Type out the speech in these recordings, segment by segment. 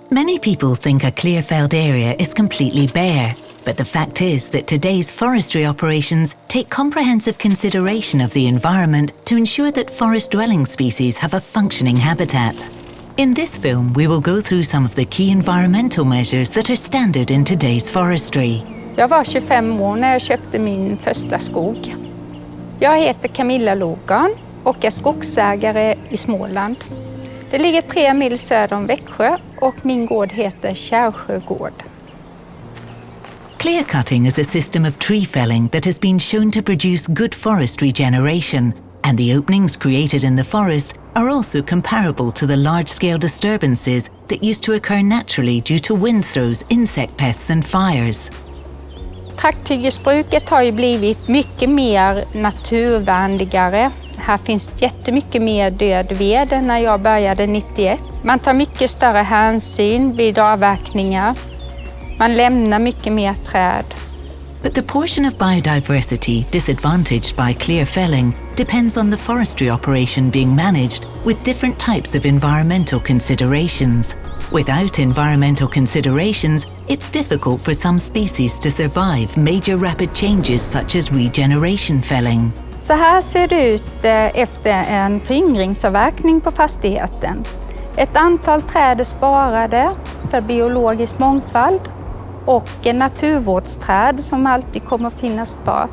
Many people think a clear-felled area is completely bare, but the fact is that today's forestry operations take comprehensive consideration of the environment to ensure that forest-dwelling species have a functioning habitat. In this film, we will go through some of the key environmental measures that are standard in today's forestry. Jag var 25 år när jag köpte min första skog. Jag heter Camilla Logan och är skogsägare i Småland. Det ligger 3 mil söder om Växjö och min gård heter Kärsjö gård. Clear cutting is a system of tree felling that has been shown to produce good forest regeneration, and the openings created in the forest are also comparable to the large-scale disturbances that used to occur naturally due to wind throws, insect pests and fires. Trakthyggesbruket har ju blivit mycket mer naturvänligare. Här finns jättemycket mer död ved än när jag började 91. Man tar mycket större hänsyn vid avverkningar. Man lämnar mycket mer träd. But the portion of biodiversity disadvantaged by clear felling depends on the forestry operation being managed with different types of environmental considerations. Without environmental considerations, it's difficult for some species to survive major rapid changes such as regeneration felling. Så här ser det ut efter en föryngringsavverkning på fastigheten. Ett antal träd är sparade för biologisk mångfald och naturvårdsträd som alltid kommer att finnas kvar.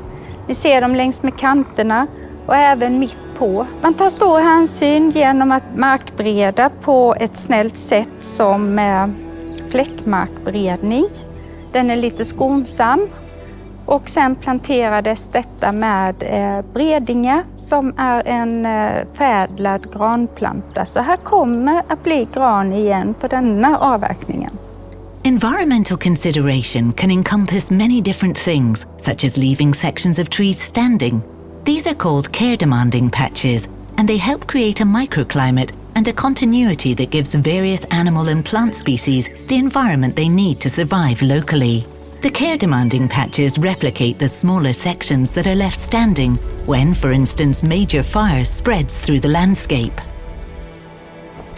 Ni ser dem längs med kanterna och även mitt på. Man tar stor hänsyn genom att markbereda på ett snällt sätt som fläckmarkberedning. Den är lite skonsam. Och sen planterades detta med bredinge som är en förädlad granplanta. Så här kommer att bli gran igen på denna avverkningen. Environmental consideration can encompass many different things, such as leaving sections of trees standing. These are called care-demanding patches, and they help create a microclimate and a continuity that gives various animal and plant species the environment they need to survive locally. The care-demanding patches replicate the smaller sections that are left standing when, for instance, major fire spreads through the landscape.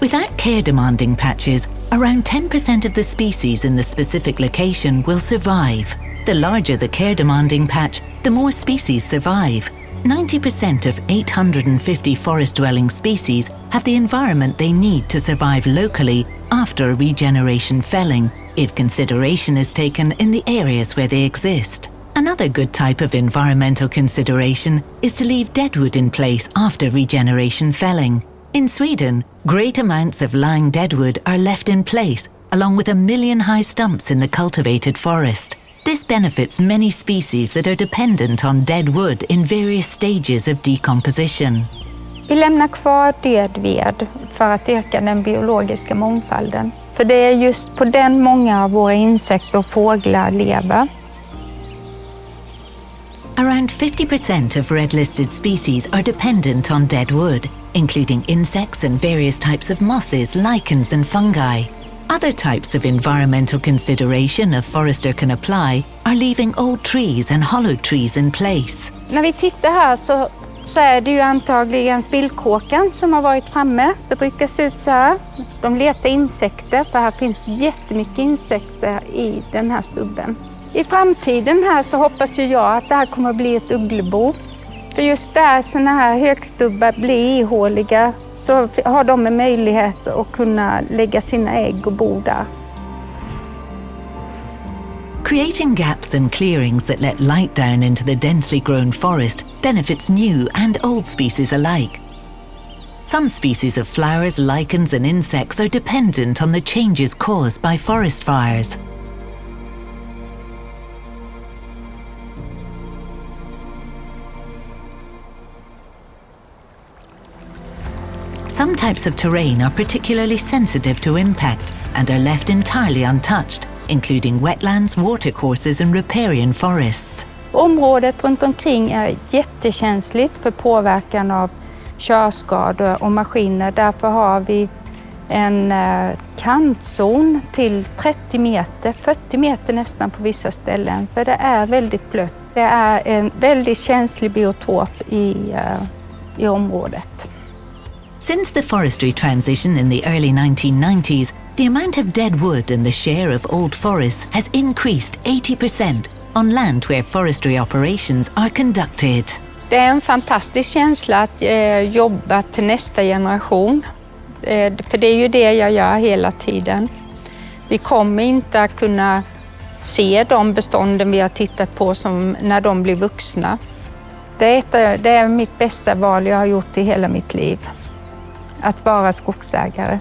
Without care-demanding patches, around 10% of the species in the specific location will survive. The larger the care-demanding patch, the more species survive. 90% of 850 forest-dwelling species have the environment they need to survive locally after a regeneration felling, if consideration is taken in the areas where they exist. Another good type of environmental consideration is to leave deadwood in place after regeneration felling. In Sweden, great amounts of lying deadwood are left in place, along with 1 million high stumps in the cultivated forest. This benefits many species that are dependent on dead wood in various stages of decomposition. Vi lämnar kvar död ved för att öka den biologiska mångfalden. För det är just på den många av våra insekter och fåglar lever. Around 50% of red-listed species are dependent on dead wood, including insects and various types of mosses, lichens and fungi. Other types of environmental consideration a forester can apply are leaving old trees and hollow trees in place. När vi tittar här så är det ju antagligen spillkråkan som har varit framme. Det brukar se ut så här. De letar insekter, för här finns jättemycket insekter i den här stubben. I framtiden här så hoppas ju jag att det här kommer att bli ett ugglebo. För just där såna här högstubbar blir ihåliga så har de en möjlighet att kunna lägga sina ägg och bo där. Creating gaps and clearings that let light down into the densely grown forest benefits new and old species alike. Some species of flowers, lichens and insects are dependent on the changes caused by forest fires. Some types of terrain are particularly sensitive to impact and are left entirely untouched, including wetlands, watercourses and riparian forests. Området runt omkring är jättekänsligt för påverkan av körskador och maskiner. Därför har vi en kantzon till 30 meter, 40 meter nästan på vissa ställen. För det är väldigt blött. Det är en väldigt känslig biotop i området. Since the forestry transition in the early 1990s, the amount of dead wood and the share of old forests has increased 80% on land where forestry operations are conducted. Det är en fantastisk känsla att jobba till nästa generation. För det är ju det jag gör hela tiden. Vi kommer inte att kunna se de bestånden vi har tittat på som när de blir vuxna. Det är mitt bästa val jag har gjort i hela mitt liv. Att vara skogsägare.